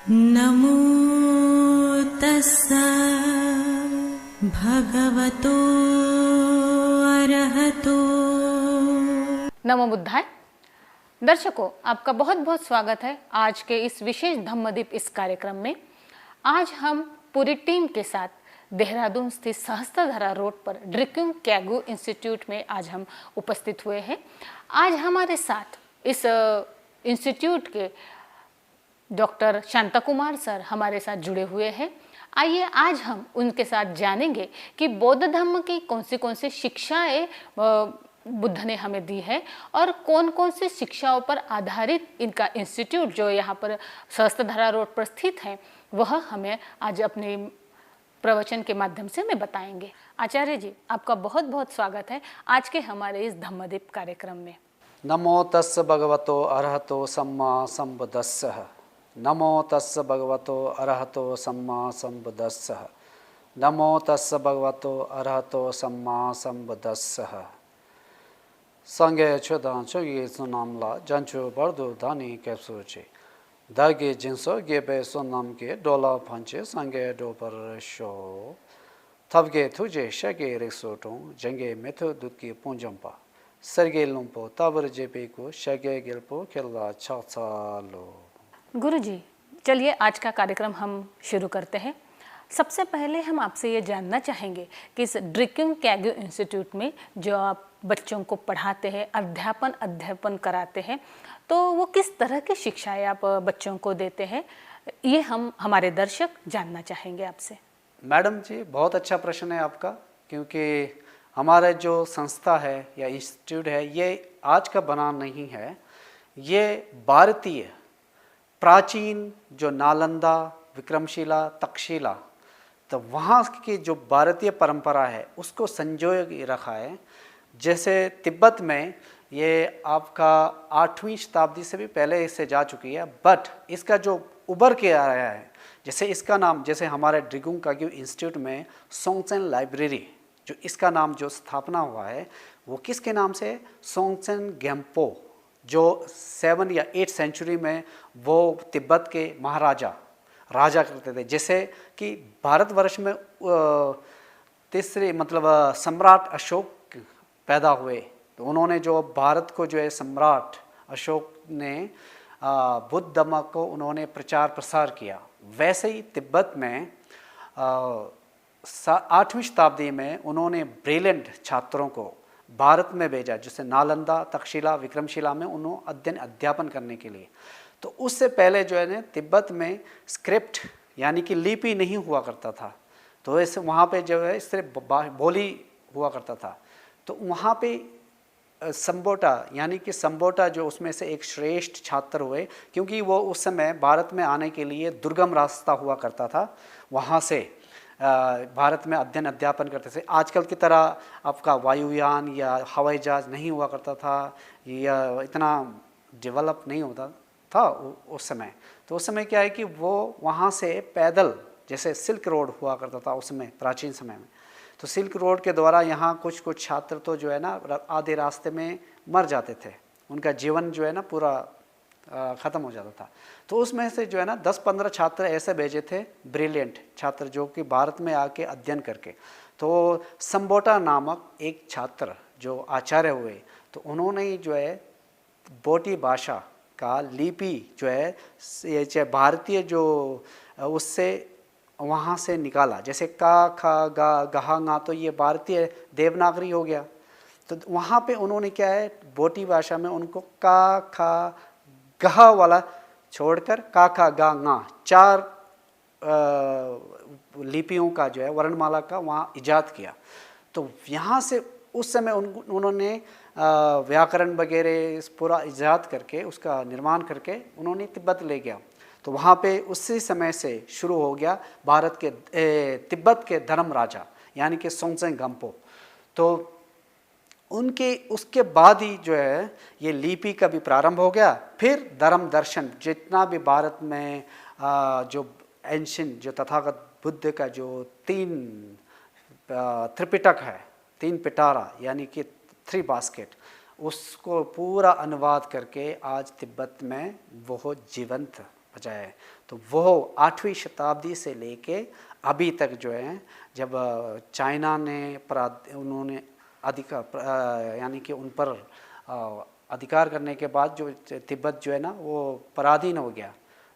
नमो तस्सा भगवतो अरहतो। नमो बुद्धाय। दर्शकों, आपका बहुत बहुत स्वागत है आज के इस विशेष धम्मदीप इस कार्यक्रम में। आज हम पूरी टीम के साथ देहरादून स्थित सहस्त्रधारा रोड पर ड्रिक्यूंग कैगू इंस्टीट्यूट में आज हम उपस्थित हुए हैं। आज हमारे साथ इस इंस्टीट्यूट के डॉक्टर शांता कुमार सर हमारे साथ जुड़े हुए हैं। आइए आज हम उनके साथ जानेंगे कि बौद्ध धर्म की कौन सी शिक्षाएं बुद्ध ने हमें दी है और कौन सी शिक्षाओं पर आधारित इनका इंस्टीट्यूट जो यहाँ पर सहस्त्रधारा रोड पर स्थित है वह हमें आज अपने प्रवचन के माध्यम से हमें बताएंगे। आचार्य जी, आपका बहुत बहुत स्वागत है आज के हमारे इस धम्मदीप कार्यक्रम में। नमो तस्स भगवतो अरहतो सम्मा संबुद्धस्सः। नमो तस्स भगवतो अरहतो सम्मा संबुद्धस्सः। नमो तस्स भगवतो अरहतो सम्मा संबुद्धस्सः। संगे चुदां चुगी सुनामला जंचु बर्दु धानी कैप्सूचे दागे जिंसो गेबे सुनाम के डोला पंचे संगे डोपर शो थबगे तुझे शगे रिक्सोटों जंगे मेथो दुदकी पुंजंपा सरगे लुम्पो ताबर जेपे को शगे गिलपो खेला छालो। गुरुजी, चलिए आज का कार्यक्रम हम शुरू करते हैं। सबसे पहले हम आपसे ये जानना चाहेंगे कि इस ड्रिक्यूंग कैगू इंस्टीट्यूट में जो आप बच्चों को पढ़ाते हैं, अध्यापन कराते हैं, तो वो किस तरह की शिक्षाएं आप बच्चों को देते हैं, ये हम हमारे दर्शक जानना चाहेंगे आपसे। मैडम जी, बहुत अच्छा प्रश्न है आपका, क्योंकि हमारा जो संस्था है या इंस्टीट्यूट है ये आज का बना नहीं है। ये भारतीय प्राचीन जो नालंदा, विक्रमशिला, तक्षशिला, तो वहाँ की जो भारतीय परंपरा है उसको संजोए रखा है। जैसे तिब्बत में ये आपका 8वीं शताब्दी से भी पहले इससे जा चुकी है, बट इसका जो उभर के आ रहा है, जैसे इसका नाम, जैसे हमारे ड्रिक्यूंग कैगू इंस्टीट्यूट में सोंगसेन लाइब्रेरी जो इसका नाम जो स्थापना हुआ है वो किसके नाम से? सोंगसेन गेम्पो, जो 7 या 8 सेंचुरी में वो तिब्बत के राजा करते थे। जैसे कि भारतवर्ष में तीसरे मतलब सम्राट अशोक पैदा हुए, तो उन्होंने जो भारत को जो है सम्राट अशोक ने बुद्ध धर्म को उन्होंने प्रचार प्रसार किया। वैसे ही तिब्बत में 8वीं शताब्दी में उन्होंने ब्रिलियंट छात्रों को भारत में भेजा, जैसे नालंदा, तक्षशिला, विक्रमशिला में उन्होंने अध्यापन करने के लिए। तो उससे पहले जो है ना तिब्बत में स्क्रिप्ट यानी कि लिपि नहीं हुआ करता था, तो ऐसे वहाँ पे जो है इस तरह बोली हुआ करता था। तो वहाँ पे संबोटा यानी कि संबोटा जो उसमें से एक श्रेष्ठ छात्र हुए, क्योंकि वो उस समय भारत में आने के लिए दुर्गम रास्ता हुआ करता था, वहाँ से भारत में अध्यापन करते थे। आजकल की तरह आपका वायुयान या हवाई जहाज नहीं हुआ करता था, या इतना डेवलप नहीं होता था उस समय। तो उस समय क्या है कि वो वहाँ से पैदल, जैसे सिल्क रोड हुआ करता था उस समय प्राचीन समय में, तो सिल्क रोड के द्वारा यहाँ कुछ छात्र तो जो है ना आधे रास्ते में मर जाते थे, उनका जीवन जो है ना पूरा ख़त्म हो जाता था। तो उसमें से जो है ना 10-15 छात्र ऐसे भेजे थे, ब्रिलियंट छात्र जो कि भारत में आके अध्ययन करके। तो संबोटा नामक एक छात्र जो आचार्य हुए, तो उन्होंने जो है बोटी भाषा का लिपि जो है ये भारतीय जो उससे वहाँ से निकाला, जैसे का, खा, गा, गहा, गा, तो ये भारतीय देवनागरी हो गया। तो वहाँ पे उन्होंने क्या है बोटी भाषा में उनको का, खा, गहा वाला छोड़कर का, खा, गा, गा 4 लिपियों का जो है वर्णमाला का वहाँ इजाद किया। तो यहाँ से उस समय उन्होंने व्याकरण वगैरह पूरा इजाद करके उसका निर्माण करके उन्होंने तिब्बत ले गया। तो वहाँ पे उसी समय से शुरू हो गया भारत के तिब्बत के धर्म राजा यानी कि सोंगसेन गेम्पो। तो उनके उसके बाद ही जो है ये लिपि का भी प्रारंभ हो गया। फिर धर्म दर्शन जितना भी भारत में जो एंशिएंट जो तथागत बुद्ध का जो 3 त्रिपिटक है, 3 पिटारा यानी कि 3 बास्केट, उसको पूरा अनुवाद करके आज तिब्बत में वो जीवंत वजह है। तो वो 8वीं शताब्दी से लेके अभी तक जो है, जब चाइना ने उन्होंने अधिकार यानी कि उन पर अधिकार करने के बाद जो तिब्बत जो है ना वो पराधीन हो गया,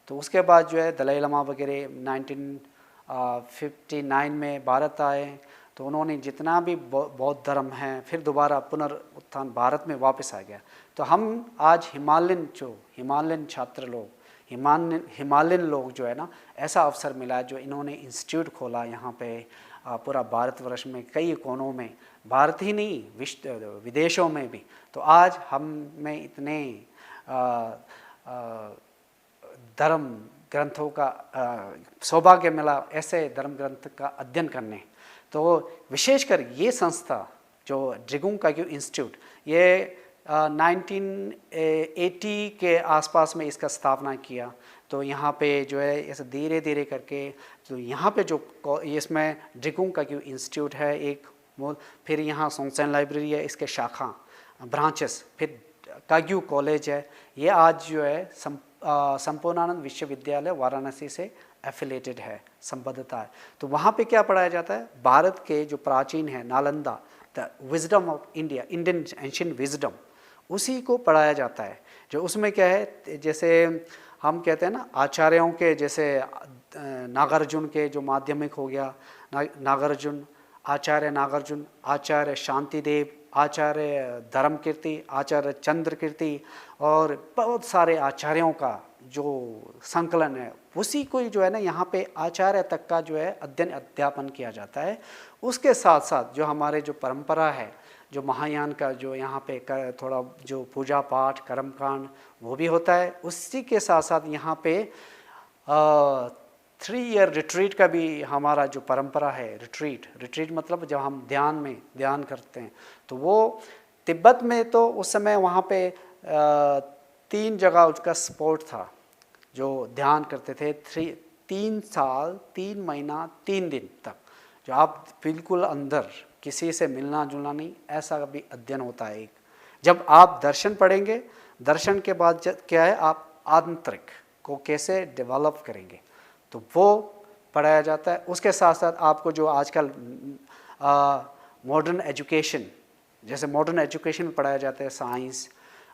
तो उसके बाद जो है दलाई लामा वगैरह 1959 में भारत आए, तो उन्होंने जितना भी बौद्ध धर्म है फिर दोबारा पुनरुत्थान भारत में वापस आ गया। तो हम आज हिमालयन छात्र लोग, हिमालयन लोग जो है ना, ऐसा अवसर मिला जो इन्होंने इंस्टीट्यूट खोला यहाँ पे पूरा भारतवर्ष में कई कोनों में, भारत ही नहीं विदेशों में भी। तो आज हम में इतने धर्म ग्रंथों का सौभाग्य मिला, ऐसे धर्म ग्रंथ का अध्ययन करने। तो विशेषकर ये संस्था जो ड्रिगुंग काग्यू इंस्टीट्यूट, ये 1980 के आसपास में इसका स्थापना किया। तो यहाँ पे जो है ऐसे धीरे धीरे करके, तो यहाँ पे जो इसमें ड्रिगुंग काग्यू इंस्टीट्यूट है एक, फिर यहाँ सोंगसेन लाइब्रेरी है, इसके शाखा ब्रांचेस, फिर काग्यू कॉलेज है। ये आज जो है संपूर्णानंद विश्वविद्यालय वाराणसी से एफिलेटेड है, संबद्धता है। तो वहाँ पे क्या पढ़ाया जाता है? भारत के जो प्राचीन है Nalanda, the wisdom of India, Indian ancient wisdom, उसी को पढ़ाया जाता है। जो उसमें क्या है, जैसे हम कहते हैं ना आचार्यों के, जैसे नागार्जुन के जो माध्यमिक हो गया, नागार्जुन, आचार्य नागार्जुन, आचार्य शांतिदेव, आचार्य धर्मकीर्ति, आचार्य चंद्रकीर्ति, और बहुत सारे आचार्यों का जो संकलन है, उसी को जो है ना यहाँ पे आचार्य तक का जो है अध्ययन अध्यापन किया जाता है। उसके साथ साथ जो हमारे जो परंपरा है, जो महायान का जो यहाँ पे थोड़ा जो पूजा पाठ कर्मकांड वो भी होता है। उसी के साथ साथ यहाँ पे 3 ईयर रिट्रीट का भी हमारा जो परंपरा है, रिट्रीट मतलब जब हम ध्यान करते हैं, तो वो तिब्बत में तो उस समय वहाँ पे 3 जगह उसका स्पॉट था जो ध्यान करते थे। 3 साल 3 महीना 3 दिन तक जो आप बिल्कुल अंदर, किसी से मिलना जुलना नहीं, ऐसा भी अध्ययन होता है। एक जब आप दर्शन पढ़ेंगे, दर्शन के बाद क्या है, आप आंतरिक को कैसे डेवलप करेंगे, तो वो पढ़ाया जाता है। उसके साथ साथ आपको जो आजकल मॉडर्न एजुकेशन, जैसे मॉडर्न एजुकेशन में पढ़ाया जाता है साइंस,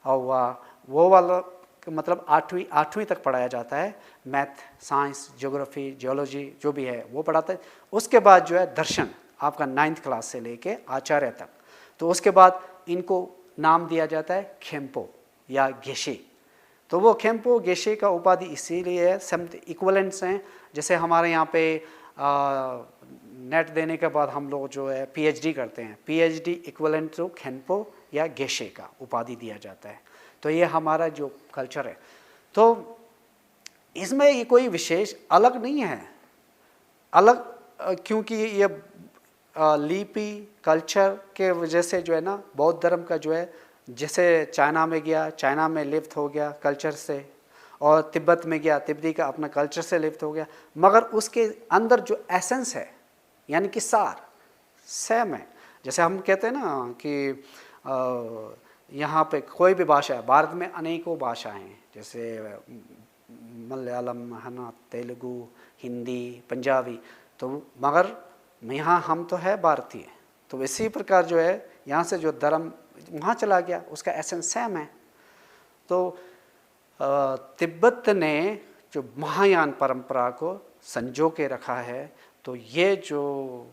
और वो वाला मतलब 8वीं तक पढ़ाया जाता है। मैथ, साइंस, ज्योग्राफी, जियोलॉजी जो भी है वो पढ़ाता है। उसके बाद जो है दर्शन आपका 9th क्लास से लेके आचार्य तक। तो उसके बाद इनको नाम दिया जाता है खेम्पो या गेशे। तो वो खेम्पो गेशे का उपाधि इसीलिए है, सब इक्वलेंट्स हैं। जैसे हमारे यहाँ पे नेट देने के बाद हम लोग जो है PhD करते हैं, PhD इक्वलेंट टू खेम्पो या गेशे का उपाधि दिया जाता है। तो ये हमारा जो कल्चर है, तो इसमें ये कोई विशेष अलग नहीं है, अलग क्योंकि ये लिपि कल्चर के वजह से जो है ना बौद्ध धर्म का जो है, जैसे चाइना में गया, चाइना में लिफ्ट हो गया कल्चर से, और तिब्बत में गया, तिब्बती का अपना कल्चर से लिफ्ट हो गया, मगर उसके अंदर जो एसेंस है यानी कि सार सेम है। जैसे हम कहते हैं ना कि यहाँ पे कोई भी भाषा है, भारत में अनेकों भाषाएं हैं, जैसे मलयालम है ना, तेलुगु, हिंदी, पंजाबी, तो मगर यहाँ हम तो है भारतीय। तो इसी प्रकार जो है यहाँ से जो धर्म वहाँ चला गया, उसका एसेंस सेम है। तो तिब्बत ने जो महायान परंपरा को संजो के रखा है, तो ये जो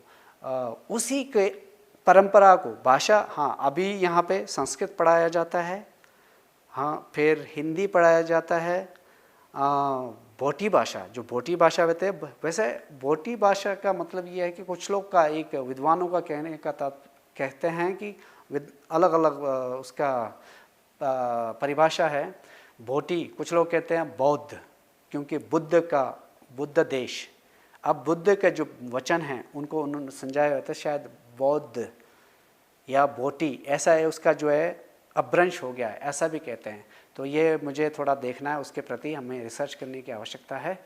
उसी के परंपरा को भाषा, हाँ अभी यहाँ पे संस्कृत पढ़ाया जाता है, हाँ फिर हिंदी पढ़ाया जाता है, भोटी भाषा, जो भोटी भाषा होते हैं, वैसे भोटी भाषा का मतलब ये है कि कुछ लोग का, एक विद्वानों का कहने का कहते हैं कि अलग अलग उसका परिभाषा है। भोटी कुछ लोग कहते हैं बौद्ध, क्योंकि बुद्ध देश, अब बुद्ध के जो वचन हैं उनको उन्होंने समझाया होता है, शायद बौद्ध या बोटी ऐसा है, उसका जो है अपभ्रंश हो गया है, ऐसा भी कहते हैं। तो ये मुझे थोड़ा देखना है, उसके प्रति हमें रिसर्च करने की आवश्यकता है।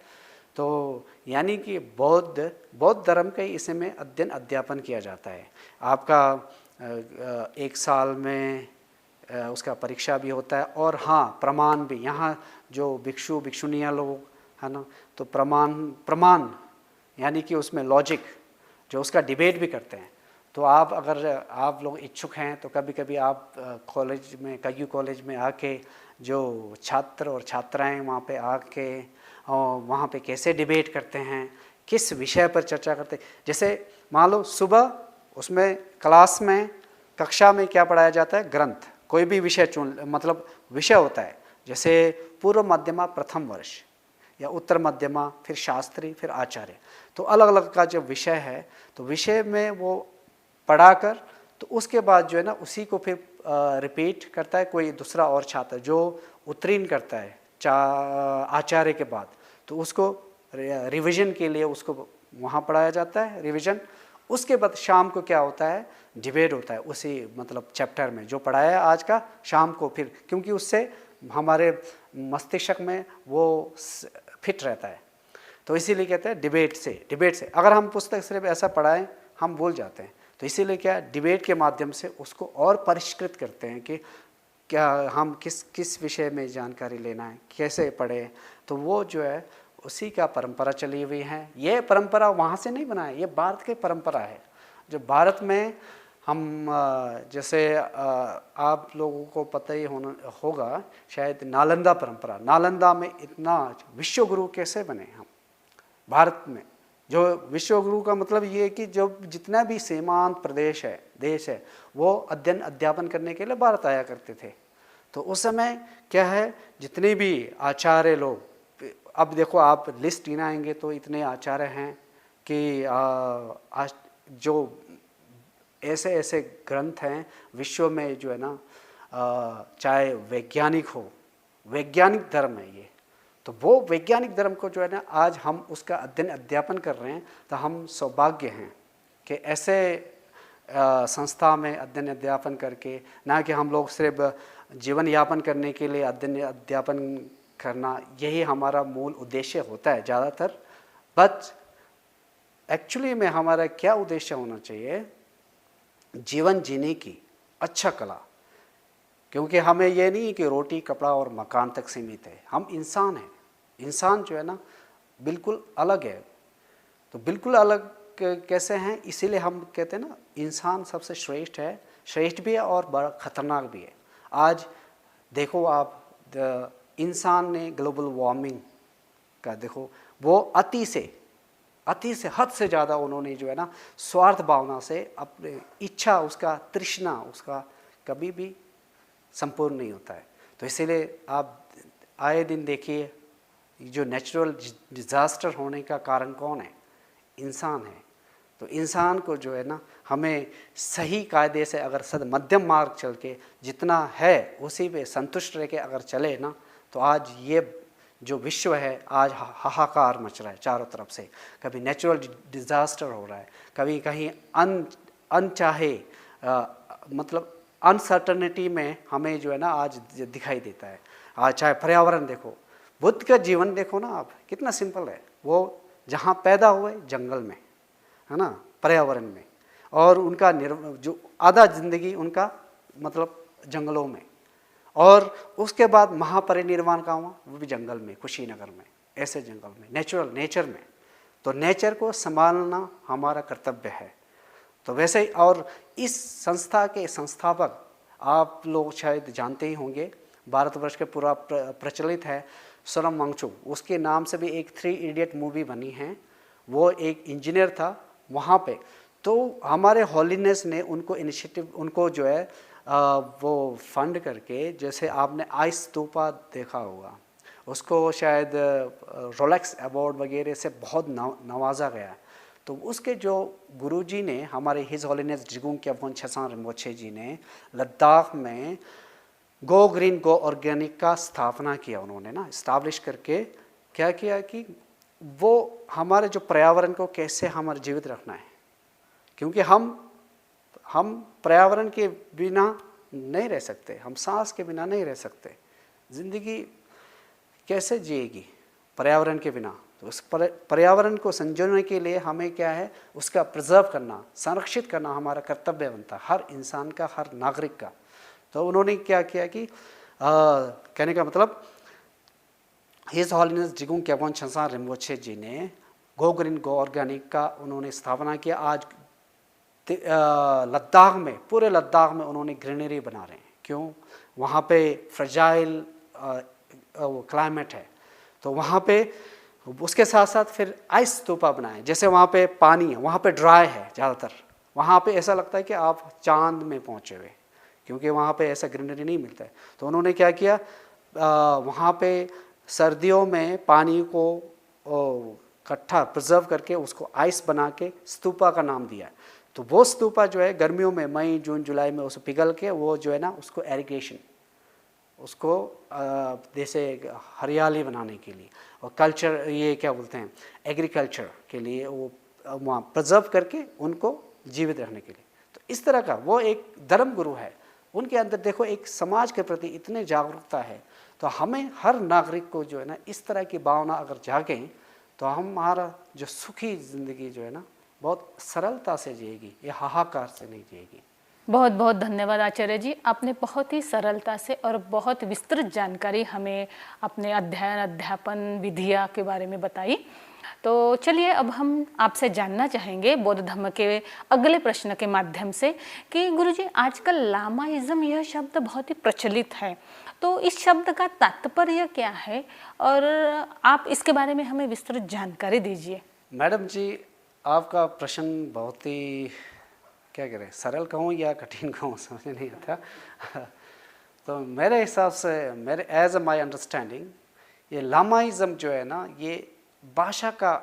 तो यानी कि बौद्ध धर्म का इसमें अध्ययन अध्यापन किया जाता है। आपका 1 साल में उसका परीक्षा भी होता है, और हाँ प्रमाण भी, यहाँ जो भिक्षु भिक्षुनियाँ लोग है ना। तो प्रमाण यानी कि उसमें लॉजिक, जो उसका डिबेट भी करते हैं। तो आप अगर आप लोग इच्छुक हैं तो कभी कभी आप कॉलेज में, कयू कॉलेज में आके जो छात्र और छात्राएं वहाँ पे आके और वहाँ पे कैसे डिबेट करते हैं, किस विषय पर चर्चा करते हैं। जैसे मान लो सुबह उसमें क्लास में, कक्षा में क्या पढ़ाया जाता है, ग्रंथ, कोई भी विषय चुन, मतलब विषय होता है, जैसे पूर्व मध्यमा प्रथम वर्ष या उत्तर मध्यमा, फिर शास्त्री, फिर आचार्य। तो अलग अलग का जो विषय है, तो विषय में वो पढ़ाकर, तो उसके बाद जो है ना उसी को फिर रिपीट करता है कोई दूसरा और छात्र जो उत्तीर्ण करता है आचार्य के बाद, तो उसको रिवीजन के लिए उसको वहाँ पढ़ाया जाता है, रिवीजन। उसके बाद शाम को क्या होता है, डिबेट होता है उसी मतलब चैप्टर में जो पढ़ाया है आज का, शाम को फिर, क्योंकि उससे हमारे मस्तिष्क में वो फिट रहता है। तो इसीलिए कहते हैं डिबेट से। अगर हम पुस्तक सिर्फ ऐसा पढ़ाएं हम भूल जाते हैं। तो इसीलिए क्या, डिबेट के माध्यम से उसको और परिष्कृत करते हैं कि क्या हम किस विषय में जानकारी लेना है, कैसे पढ़े। तो वो जो है उसी का परंपरा चली हुई है। ये परंपरा वहाँ से नहीं बना है, ये भारत की परंपरा है। जो भारत में हम जैसे आप लोगों को पता ही होगा शायद, नालंदा परंपरा, नालंदा में इतना विश्व गुरु कैसे बने हम भारत में। जो विश्व गुरु का मतलब ये है कि जो जितना भी सीमांत प्रदेश है, देश है, वो अध्ययन अध्यापन करने के लिए भारत आया करते थे। तो उस समय क्या है, जितने भी आचार्य लोग, अब देखो आप लिस्ट गिनाएंगे तो इतने आचार्य हैं कि जो ऐसे ऐसे ग्रंथ हैं विश्व में जो है ना, चाहे वैज्ञानिक हो, वैज्ञानिक धर्म है ये, तो वो वैज्ञानिक धर्म को जो है ना आज हम उसका अध्ययन अध्यापन कर रहे हैं। तो हम सौभाग्य हैं कि ऐसे संस्था में अध्ययन अध्यापन करके, ना कि हम लोग सिर्फ जीवन यापन करने के लिए अध्ययन अध्यापन करना, यही हमारा मूल उद्देश्य होता है ज़्यादातर। बट एक्चुअली में हमारा क्या उद्देश्य होना चाहिए, जीवन जीने की अच्छा कला। क्योंकि हमें ये नहीं कि रोटी कपड़ा और मकान तक सीमित है, हम इंसान हैं। इंसान जो है ना बिल्कुल अलग है। तो बिल्कुल अलग कैसे हैं, इसीलिए हम कहते हैं ना इंसान सबसे श्रेष्ठ है, श्रेष्ठ भी है और बड़ा खतरनाक भी है। आज देखो आप, इंसान ने ग्लोबल वार्मिंग का देखो, वो अति से हद से ज़्यादा उन्होंने जो है ना स्वार्थ भावना से अपने इच्छा, उसका तृष्णा, उसका कभी भी संपूर्ण नहीं होता है। तो इसीलिए आप आए दिन देखिए, जो नेचुरल डिज़ास्टर होने का कारण कौन है, इंसान है। तो इंसान को जो है ना हमें सही कायदे से, अगर मध्यम मार्ग चल के जितना है उसी पे संतुष्ट रह के अगर चले ना, तो आज ये जो विश्व है आज हाहाकार मच रहा है चारों तरफ से। कभी नेचुरल डिज़ास्टर हो रहा है, कभी कहीं अनचाहे मतलब अनसर्टनिटी में हमें जो है ना आज दिखाई देता है। आज चाहे पर्यावरण देखो, बुद्ध का जीवन देखो ना आप, कितना सिंपल है। वो जहाँ पैदा हुए जंगल में, है ना, पर्यावरण में, और उनका जो आधा जिंदगी उनका मतलब जंगलों में, और उसके बाद महापरिनिर्वाण का हुआ वो भी जंगल में, कुशीनगर में, ऐसे जंगल में, नेचर में। तो नेचर को संभालना हमारा कर्तव्य है। तो वैसे ही, और इस संस्था के संस्थापक आप लोग शायद जानते ही होंगे, भारतवर्ष के पूरा प्रचलित है सोनम वांगचुक, उसके नाम से भी एक 3 इडियट मूवी बनी है। वो एक इंजीनियर था वहाँ पे। तो हमारे हॉलीनेस ने उनको इनिशिएटिव, उनको जो है वो फंड करके, जैसे आपने आइस स्तूपा देखा होगा, उसको शायद रोलेक्स अवार्ड वगैरह से बहुत नवाजा गया। तो उसके जो गुरुजी ने, हमारे हिज हॉलीनेस जिगुंग क्याबोन छसान रिम्पोछे जी ने लद्दाख में गो ग्रीन गो ऑर्गेनिक का स्थापना किया। उन्होंने ना इस्टाब्लिश करके क्या किया कि वो हमारे जो पर्यावरण को कैसे हमारे जीवित रखना है, क्योंकि हम पर्यावरण के बिना नहीं रह सकते, हम सांस के बिना नहीं रह सकते। ज़िंदगी कैसे जिएगी पर्यावरण के बिना? तो उस पर्यावरण को संजोने के लिए हमें क्या है, उसका प्रिजर्व करना, संरक्षित करना हमारा कर्तव्य बनता है, हर इंसान का, हर नागरिक का। तो उन्होंने क्या किया कि कहने का मतलब हिज हॉलीनेस जिगुंग केवोन छंसा रिम्पोचे जी ने गो ग्रीन गो ऑर्गेनिक का उन्होंने स्थापना किया। आज लद्दाख में, पूरे लद्दाख में उन्होंने ग्रीनरी बना रहे हैं। क्यों? वहाँ पे फ्रेजाइल क्लाइमेट है, तो वहाँ पे उसके साथ साथ फिर आइस स्तूपा बनाए। जैसे वहाँ पे पानी है, वहाँ पे ड्राई है ज़्यादातर, वहाँ पे ऐसा लगता है कि आप चांद में पहुँचे हुए, क्योंकि वहाँ पे ऐसा ग्रीनरी नहीं मिलता है। तो उन्होंने क्या किया, वहाँ पे सर्दियों में पानी को इकट्ठा प्रिजर्व करके उसको आइस बना के स्तूपा का नाम दिया। तो वो स्तूपा जो है गर्मियों में मई जून जुलाई में उसे पिघल के वो जो है ना उसको इरिगेशन, उसको जैसे हरियाली बनाने के लिए और कल्चर, ये क्या बोलते हैं, एग्रीकल्चर के लिए वो वहाँ प्रिजर्व करके उनको जीवित रखने के लिए। तो इस तरह का वो एक धर्म गुरु है। उनके अंदर देखो एक समाज के प्रति इतने जागरूकता है। तो हमें हर नागरिक को जो है ना इस तरह की भावना अगर जागें तो हमारा जो सुखी ज़िंदगी जो है ना बहुत सरलता से जिएगी, ये हाहाकार से नहीं जिएगी। बहुत बहुत धन्यवाद आचार्य जी, आपने बहुत ही सरलता से और बहुत विस्तृत जानकारी हमें अपने अध्ययन अध्यापन विधिया के बारे में बताई। तो चलिए अब हम आपसे जानना चाहेंगे बौद्ध धर्म के अगले प्रश्न के माध्यम से कि गुरुजी आजकल लामाइज्म यह शब्द बहुत ही प्रचलित है, तो इस शब्द का तात्पर्य क्या है और आप इसके बारे में हमें विस्तृत जानकारी दीजिए। मैडम जी, आपका प्रश्न बहुत ही क्या करें, सरल कहूँ या कठिन कहूँ समझ नहीं आता। तो मेरे हिसाब से, मेरे एज माई अंडरस्टैंडिंग, ये लामाइज्म जो है ना ये भाषा का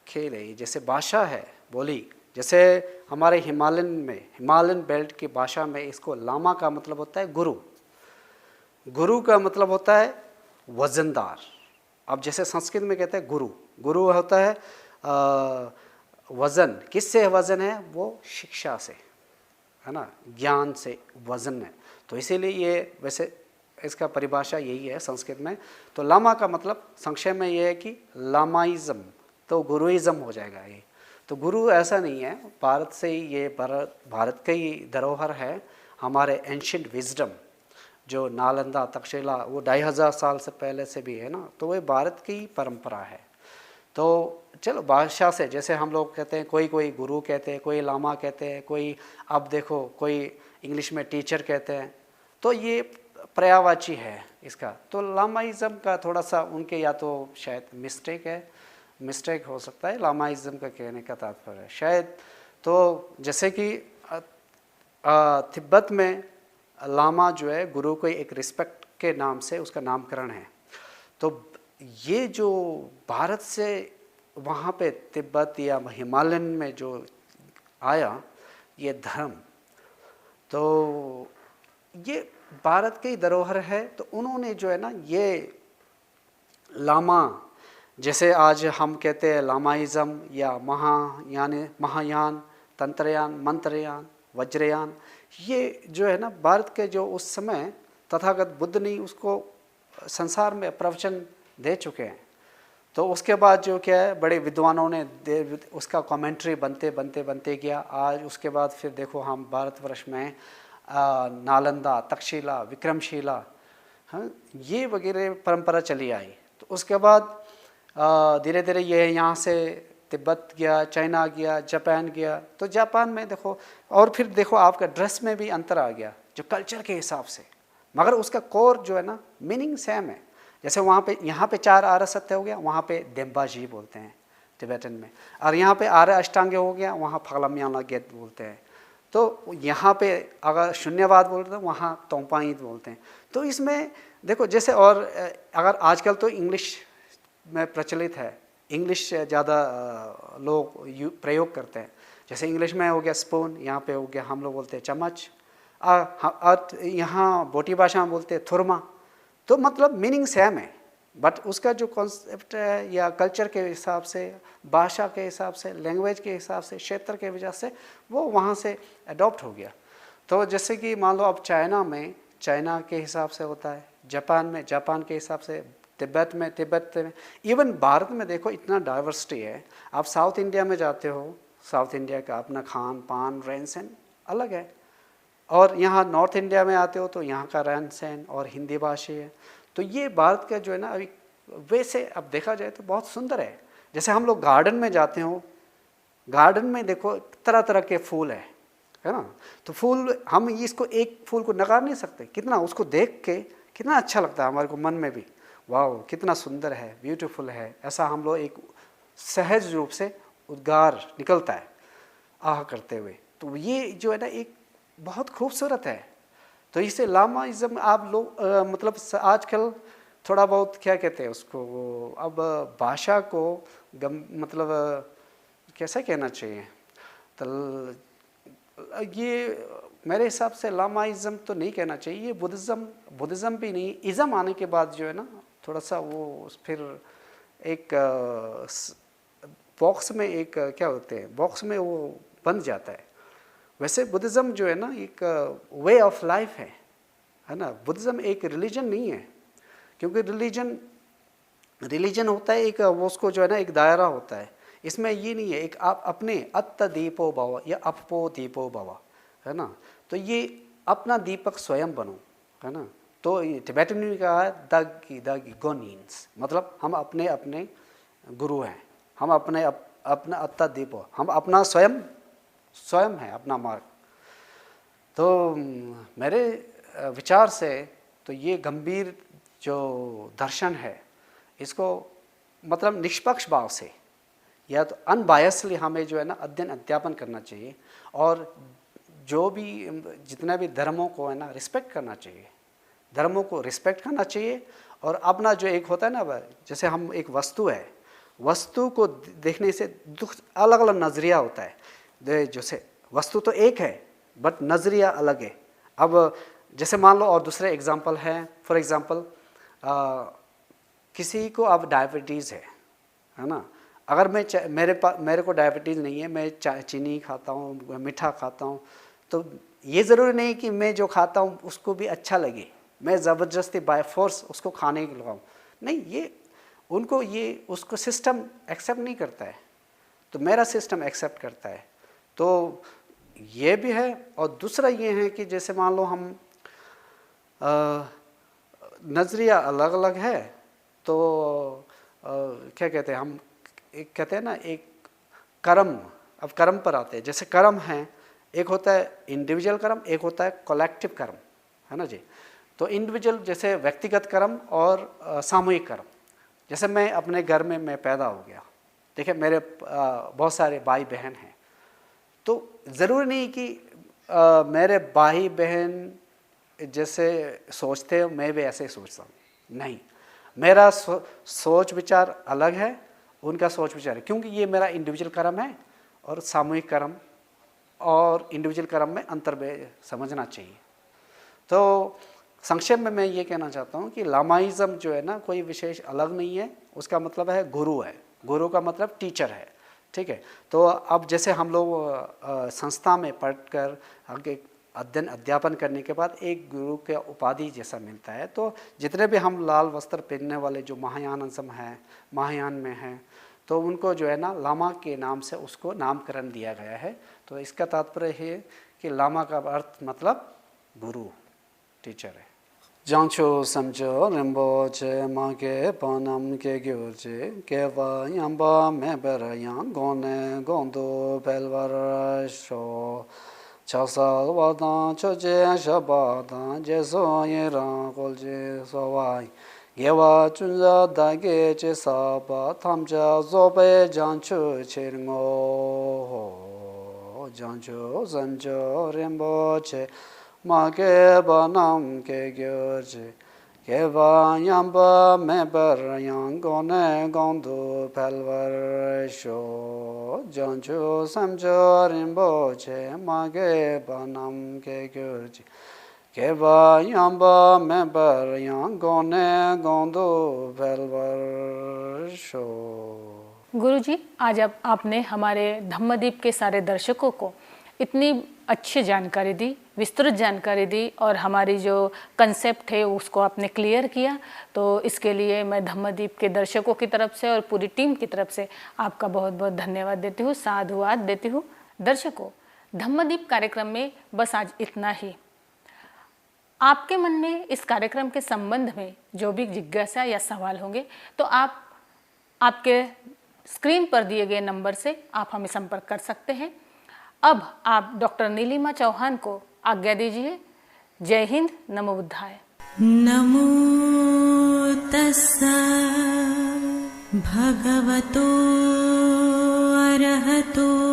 खेल है। जैसे भाषा है बोली, जैसे हमारे हिमालयन बेल्ट की भाषा में इसको लामा का मतलब होता है गुरु, गुरु का मतलब होता है वजनदार। अब जैसे संस्कृत में कहते हैं गुरु, गुरु होता है वजन। किससे वजन है? वो शिक्षा से, है ना, ज्ञान से वजन है। तो इसीलिए ये वैसे इसका परिभाषा यही है संस्कृत में। तो लामा का मतलब संक्षेप में ये है कि लामाइज्म, तो गुरुइज्म हो जाएगा ये। तो गुरु ऐसा नहीं है, भारत से ही ये भारत का ही धरोहर है। हमारे एंशिएंट विजडम जो नालंदा तक्षशिला वो 2500 साल से पहले से भी है ना, तो वो भारत की परंपरा है। तो चलो भाषा से, जैसे हम लोग कहते हैं, कोई गुरु कहते हैं, कोई लामा कहते हैं, कोई अब देखो कोई इंग्लिश में टीचर कहते हैं, तो ये पर्यायवाची है इसका। तो लामाइज्म का थोड़ा सा उनके या तो शायद मिस्टेक हो सकता है लामाइज्म का कहने का तात्पर्य शायद। तो जैसे कि तिब्बत में लामा जो है गुरु को एक रिस्पेक्ट के नाम से उसका नामकरण है। तो ये जो भारत से वहाँ पे तिब्बत या हिमालयन में जो आया ये धर्म, तो ये भारत की धरोहर है। तो उन्होंने जो है ना ये लामा, जैसे आज हम कहते हैं लामाइज्म या महायान, तंत्रयान, मंत्रयान, वज्रयान, ये जो है ना भारत के जो उस समय तथागत बुद्ध ने उसको संसार में प्रवचन दे चुके हैं। तो उसके बाद जो क्या है बड़े विद्वानों ने उसका कमेंट्री बनते गया। आज उसके बाद फिर देखो हम भारतवर्ष में नालंदा, तक्षशिला, विक्रमशिला, हाँ, ये वगैरह परंपरा चली आई। तो उसके बाद धीरे धीरे ये यहाँ से तिब्बत गया, चाइना गया, जापान गया। तो जापान में देखो, और फिर देखो आपका ड्रेस में भी अंतर आ गया जो कल्चर के हिसाब से, मगर उसका कोर जो है ना मीनिंग सेम है। जैसे वहाँ पे, यहाँ पे 4 आर्य सत्य हो गया, वहाँ पे देम्बाजी बोलते हैं तिब्बतन में, और यहाँ पे आर्य अष्टांग हो गया, वहाँ फगलम्याला गेत बोलते हैं। तो यहाँ पे अगर शून्यवाद बोलते हैं वहाँ तोंपाईत बोलते हैं। तो इसमें देखो जैसे, और अगर आजकल तो इंग्लिश में प्रचलित है, इंग्लिश ज़्यादा लोग प्रयोग करते हैं। जैसे इंग्लिश में हो गया स्पून, यहाँ पे हो गया हम लोग बोलते हैं चम्मच, यहाँ बोटी भाषा में बोलते हैं थुरमा। तो मतलब मीनिंग सेम है, बट उसका जो कॉन्सेप्ट है या कल्चर के हिसाब से, भाषा के हिसाब से, लैंग्वेज के हिसाब से, क्षेत्र के वजह से वो वहाँ से अडॉप्ट हो गया। तो जैसे कि मान लो अब चाइना में चाइना के हिसाब से होता है, जापान में जापान के हिसाब से, तिब्बत में, इवन भारत में देखो इतना डाइवर्सिटी है। आप साउथ इंडिया में जाते हो, साउथ इंडिया का अपना खान पान रहन सहन अलग है, और यहाँ नॉर्थ इंडिया में आते हो तो यहाँ का रहन सहन और हिंदी भाषी है। तो ये भारत का जो है ना अभी वैसे अब देखा जाए तो बहुत सुंदर है। जैसे हम लोग गार्डन में जाते हो, गार्डन में देखो तरह तरह के फूल है ना, तो फूल हम इसको एक फूल को नकार नहीं सकते, कितना उसको देख के कितना अच्छा लगता है हमारे को मन में भी, वाह कितना सुंदर है, ब्यूटीफुल है, ऐसा हम लोग एक सहज रूप से उद्गार निकलता है आह करते हुए। तो ये जो है ना एक बहुत खूबसूरत है। तो इसे लामाइज्म आप लोग मतलब आजकल थोड़ा बहुत क्या कहते हैं उसको, वो अब भाषा को मतलब कैसा कहना चाहिए, तो ये मेरे हिसाब से लामाइज्म तो नहीं कहना चाहिए, ये बुद्धिज़्म भी नहीं, इज़म आने के बाद जो है ना थोड़ा सा वो फिर एक बॉक्स में एक क्या होते हैं, बॉक्स में वो बन जाता है। वैसे बुद्धिज़्म जो है ना एक वे ऑफ लाइफ है ना, बुद्धिज़्म एक रिलीजन नहीं है, क्योंकि रिलीजन होता है एक वो उसको जो है ना एक दायरा होता है, इसमें ये नहीं है एक आप अपने अत्त दीपो भव या अपो दीपो भव, है ना, तो ये अपना दीपक स्वयं बनो, है ना। तो टिबेटन में कहा है दागी गोनीन्स, मतलब हम अपने अपने गुरु हैं, हम अपना अत्त दीपो, हम अपना स्वयं है अपना मार्ग। तो मेरे विचार से तो ये गंभीर जो दर्शन है, इसको मतलब निष्पक्ष भाव से या तो अनबायसली हमें जो है ना अध्ययन अध्यापन करना चाहिए, और जो भी जितना भी धर्मों को है ना रिस्पेक्ट करना चाहिए, धर्मों को रिस्पेक्ट करना चाहिए। और अपना जो एक होता है ना, जैसे हम एक वस्तु है, वस्तु को देखने से अलग अलग नज़रिया होता है, जैसे वस्तु तो एक है बट नज़रिया अलग है। अब जैसे मान लो और दूसरे एग्जांपल हैं, फॉर एग्जांपल किसी को अब डायबिटीज़ है ना, अगर मेरे को डायबिटीज़ नहीं है, मैं चीनी खाता हूँ, मीठा खाता हूँ, तो ये ज़रूरी नहीं कि मैं जो खाता हूँ उसको भी अच्छा लगे, मैं ज़बरदस्ती बाय फोर्स उसको खाने के लगाऊँ, नहीं, ये उनको ये उसको सिस्टम एक्सेप्ट नहीं करता है, तो मेरा सिस्टम एक्सेप्ट करता है। तो ये भी है। और दूसरा ये है कि जैसे मान लो हम नज़रिया अलग अलग है, तो क्या कहते हैं हम, एक कहते हैं ना एक कर्म, अब कर्म पर आते हैं। जैसे कर्म है, एक होता है इंडिविजुअल कर्म, एक होता है कलेक्टिव कर्म, है ना जी। तो इंडिविजुअल जैसे व्यक्तिगत कर्म और सामूहिक कर्म। जैसे मैं अपने घर में मैं पैदा हो गया, देखिए मेरे बहुत सारे भाई बहन हैं, तो ज़रूरी नहीं कि मेरे भाई बहन जैसे सोचते हो मैं भी ऐसे ही सोचता हूँ, नहीं, मेरा सोच विचार अलग है, उनका सोच विचार है, क्योंकि ये मेरा इंडिविजुअल कर्म है और सामूहिक कर्म और इंडिविजुअल कर्म में अंतर समझना चाहिए। तो संक्षेप में मैं ये कहना चाहता हूँ कि लामाइज्म जो है ना कोई विशेष अलग नहीं है, उसका मतलब है गुरु है, गुरु का मतलब टीचर है, ठीक है। तो अब जैसे हम लोग संस्था में पढ़कर आगे अध्ययन अध्यापन करने के बाद एक गुरु के उपाधि जैसा मिलता है, तो जितने भी हम लाल वस्त्र पहनने वाले जो महायानिज्म हैं, महायान में हैं, तो उनको जो है ना लामा के नाम से उसको नामकरण दिया गया है। तो इसका तात्पर्य है कि लामा का अर्थ मतलब गुरु, टीचर है। जांचो समझो रिम्बोचे माँ के पनम के ग्योचे के वायम्बा में बरयान गोने गोंदो बेलवर शो चासा वादा चोचे शबादा जेसो ये रांगोल जे सोवाई गेवा चुंजा दागे चे साबा थामजा जोबे जांचो चेरंगो जांचो समझो रिम्बोचे मागे बनम के ग्योचे के वायम्बा में बरयान गोने गोंदो बेलवर शो जांचो समझो रिम्बोचे मागे बनम के ग्योचे के वायम्बा में बरयान गोने गोंदो बेलवर शो। गुरुजी, आज आपने हमारे धम्मदीप के सारे दर्शकों को इतनी अच्छी जानकारी दी, विस्तृत जानकारी दी, और हमारी जो कंसेप्ट है उसको आपने क्लियर किया। तो इसके लिए मैं धम्मदीप के दर्शकों की तरफ से और पूरी टीम की तरफ से आपका बहुत बहुत धन्यवाद देती हूँ, साधुवाद देती हूँ। दर्शकों, धम्मदीप कार्यक्रम में बस आज इतना ही। आपके मन में इस कार्यक्रम के संबंध में जो भी जिज्ञासा या सवाल होंगे तो आप आपके स्क्रीन पर दिए गए नंबर से आप हमें संपर्क कर सकते हैं। अब आप डॉक्टर नीलिमा चौहान को आज्ञा दीजिए। जय हिंद, नमो बुद्धाय। नमो तस्सा भगवतो अरहतो